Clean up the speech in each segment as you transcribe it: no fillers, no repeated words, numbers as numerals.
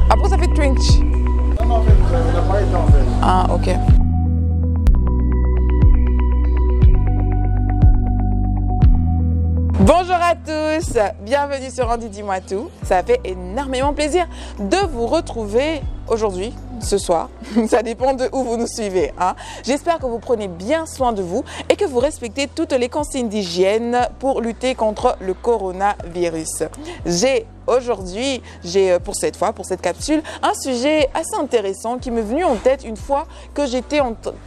Après, ça fait twinch. Non, en fait, il n'a pas été en fait. Ah, ok. Bonjour à tous, bienvenue sur Andy Dis-moi tout. Ça fait énormément plaisir de vous retrouver aujourd'hui, ce soir. Ça dépend de où vous nous suivez. Hein. J'espère que vous prenez bien soin de vous et que vous respectez toutes les consignes d'hygiène pour lutter contre le coronavirus. Aujourd'hui, pour cette capsule, un sujet assez intéressant qui m'est venu en tête une fois que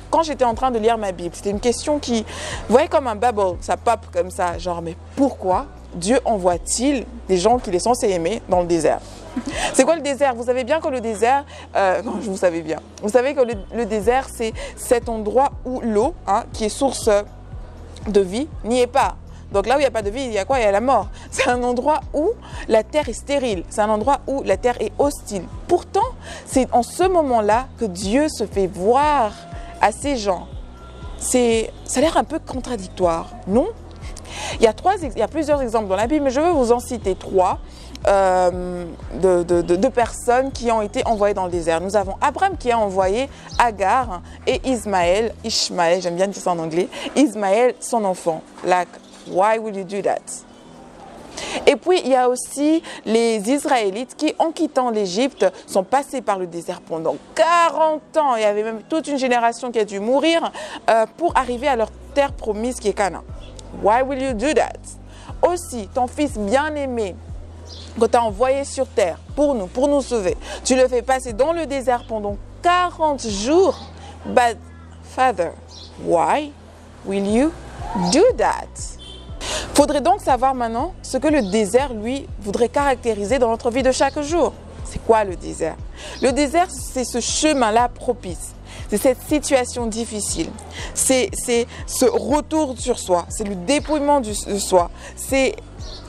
quand j'étais en train de lire ma Bible. C'était une question qui, vous voyez, comme un bubble, ça pop comme ça, genre, mais pourquoi Dieu envoie-t-il des gens qu'il est censé aimer dans le désert? C'est quoi le désert? Vous savez bien que le désert, vous savez bien, vous savez que le désert, c'est cet endroit où l'eau, hein, qui est source de vie, n'y est pas. Donc là où il n'y a pas de vie, il y a quoi? Il y a la mort. C'est un endroit où la terre est stérile. C'est un endroit où la terre est hostile. Pourtant, c'est en ce moment-là que Dieu se fait voir à ces gens. Ça a l'air un peu contradictoire, non? Il y a plusieurs exemples dans la Bible, mais je vais vous en citer trois de personnes qui ont été envoyées dans le désert. Nous avons Abraham qui a envoyé Agar et Ishmaël, j'aime bien dire ça en anglais, Ishmaël, son enfant. Like, why would you do that? Et puis, il y a aussi les Israélites qui, en quittant l'Égypte, sont passés par le désert pendant 40 ans. Il y avait même toute une génération qui a dû mourir pour arriver à leur terre promise qui est Canaan. Why will you do that? Aussi, ton fils bien-aimé, que tu as envoyé sur terre pour nous sauver, tu le fais passer dans le désert pendant 40 jours. But, Father, why will you do that? Faudrait donc savoir maintenant ce que le désert, lui, voudrait caractériser dans notre vie de chaque jour. C'est quoi le désert? Le désert, c'est ce chemin-là propice. C'est cette situation difficile. C'est ce retour sur soi. C'est le dépouillement de soi. C'est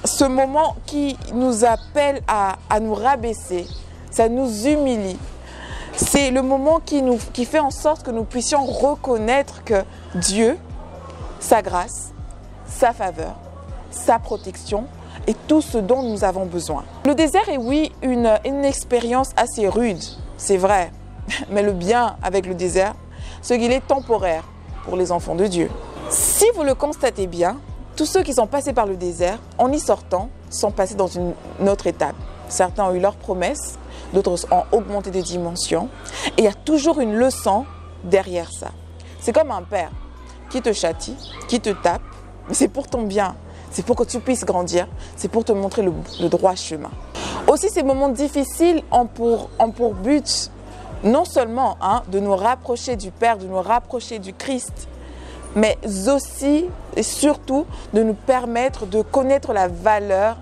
ce moment qui nous appelle à nous rabaisser. Ça nous humilie. C'est le moment qui fait en sorte que nous puissions reconnaître que Dieu, sa grâce, sa faveur, sa protection et tout ce dont nous avons besoin. Le désert est, oui, une expérience assez rude, c'est vrai. Mais le bien avec le désert, c'est qu'il est temporaire pour les enfants de Dieu. Si vous le constatez bien, tous ceux qui sont passés par le désert, en y sortant, sont passés dans une autre étape. Certains ont eu leurs promesses, d'autres ont augmenté de dimensions. Et il y a toujours une leçon derrière ça. C'est comme un père qui te châtie, qui te tape, mais c'est pour ton bien. C'est pour que tu puisses grandir, c'est pour te montrer le droit chemin. Aussi, ces moments difficiles ont pour but non seulement de nous rapprocher du Père, de nous rapprocher du Christ, mais aussi et surtout de nous permettre de connaître la valeur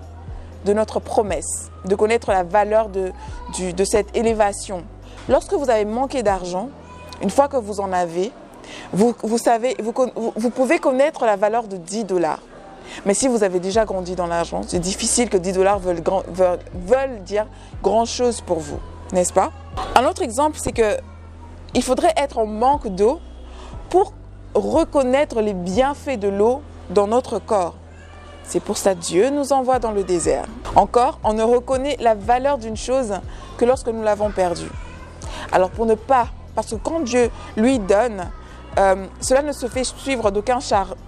de notre promesse, de connaître la valeur de cette élévation. Lorsque vous avez manqué d'argent, une fois que vous en avez, vous pouvez connaître la valeur de 10 $. Mais si vous avez déjà grandi dans l'argent, c'est difficile que 10 $ veulent dire grand-chose pour vous, n'est-ce pas? Un autre exemple, c'est qu'il faudrait être en manque d'eau pour reconnaître les bienfaits de l'eau dans notre corps. C'est pour ça que Dieu nous envoie dans le désert. Encore, on ne reconnaît la valeur d'une chose que lorsque nous l'avons perdue. Alors parce que quand Dieu lui donne, cela ne se fait suivre d'aucun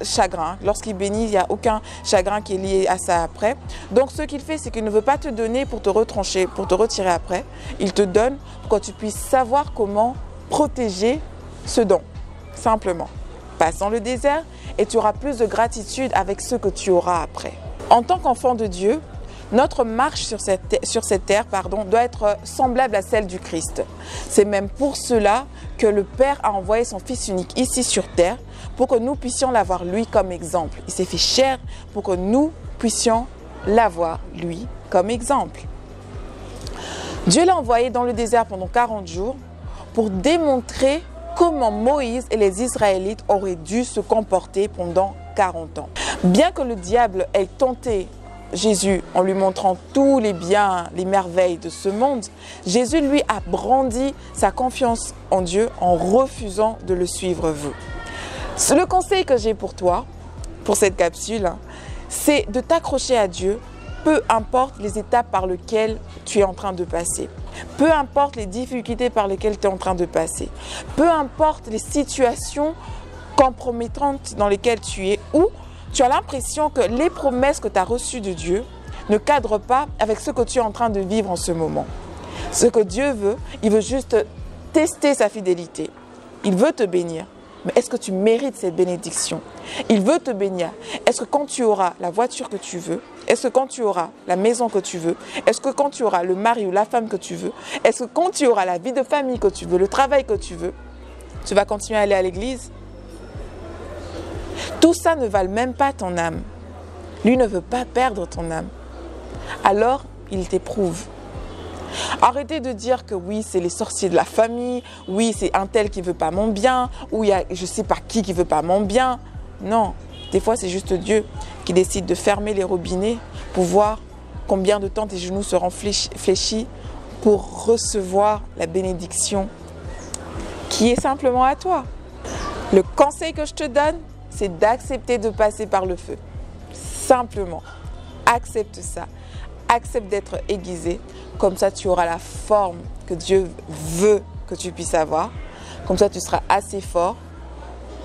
chagrin. Lorsqu'il bénit, il n'y a aucun chagrin qui est lié à ça après. Donc ce qu'il fait, c'est qu'il ne veut pas te donner pour te retrancher, pour te retirer après. Il te donne pour que tu puisses savoir comment protéger ce don, simplement. Passe dans le désert et tu auras plus de gratitude avec ce que tu auras après. En tant qu'enfant de Dieu, notre marche sur cette terre doit être semblable à celle du Christ. C'est même pour cela que le Père a envoyé son Fils unique ici sur terre pour que nous puissions l'avoir lui comme exemple. Il s'est fait chair pour que nous puissions l'avoir lui comme exemple. Dieu l'a envoyé dans le désert pendant 40 jours pour démontrer comment Moïse et les Israélites auraient dû se comporter pendant 40 ans. Bien que le diable ait tenté Jésus en lui montrant tous les biens, les merveilles de ce monde, Jésus lui a brandi sa confiance en Dieu en refusant de le suivre vous. Le conseil que j'ai pour toi, pour cette capsule, c'est de t'accrocher à Dieu peu importe les étapes par lesquelles tu es en train de passer. Peu importe les difficultés par lesquelles tu es en train de passer. Peu importe les situations compromettantes dans lesquelles tu es, ou tu as l'impression que les promesses que tu as reçues de Dieu ne cadrent pas avec ce que tu es en train de vivre en ce moment. Ce que Dieu veut, il veut juste tester sa fidélité. Il veut te bénir. Mais est-ce que tu mérites cette bénédiction? Il veut te bénir. Est-ce que quand tu auras la voiture que tu veux, est-ce que quand tu auras la maison que tu veux, est-ce que quand tu auras le mari ou la femme que tu veux, est-ce que quand tu auras la vie de famille que tu veux, le travail que tu veux, tu vas continuer à aller à l'église? Tout ça ne valent même pas ton âme. Lui ne veut pas perdre ton âme. Alors, il t'éprouve. Arrêtez de dire que oui, c'est les sorciers de la famille, oui, c'est un tel qui ne veut pas mon bien, ou il y a je ne sais pas qui ne veut pas mon bien. Non, des fois, c'est juste Dieu qui décide de fermer les robinets pour voir combien de temps tes genoux seront fléchis pour recevoir la bénédiction qui est simplement à toi. Le conseil que je te donne, c'est d'accepter de passer par le feu. Simplement, accepte ça. Accepte d'être aiguisé. Comme ça, tu auras la forme que Dieu veut que tu puisses avoir. Comme ça, tu seras assez fort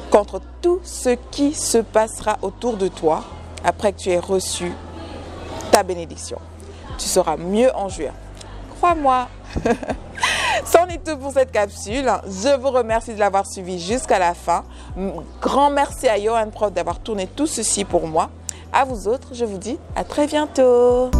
contre tout ce qui se passera autour de toi après que tu aies reçu ta bénédiction. Tu seras mieux en juin. Crois-moi. C'en est tout pour cette capsule. Je vous remercie de l'avoir suivi jusqu'à la fin. Grand merci à Johan Prof d'avoir tourné tout ceci pour moi. À vous autres, je vous dis à très bientôt.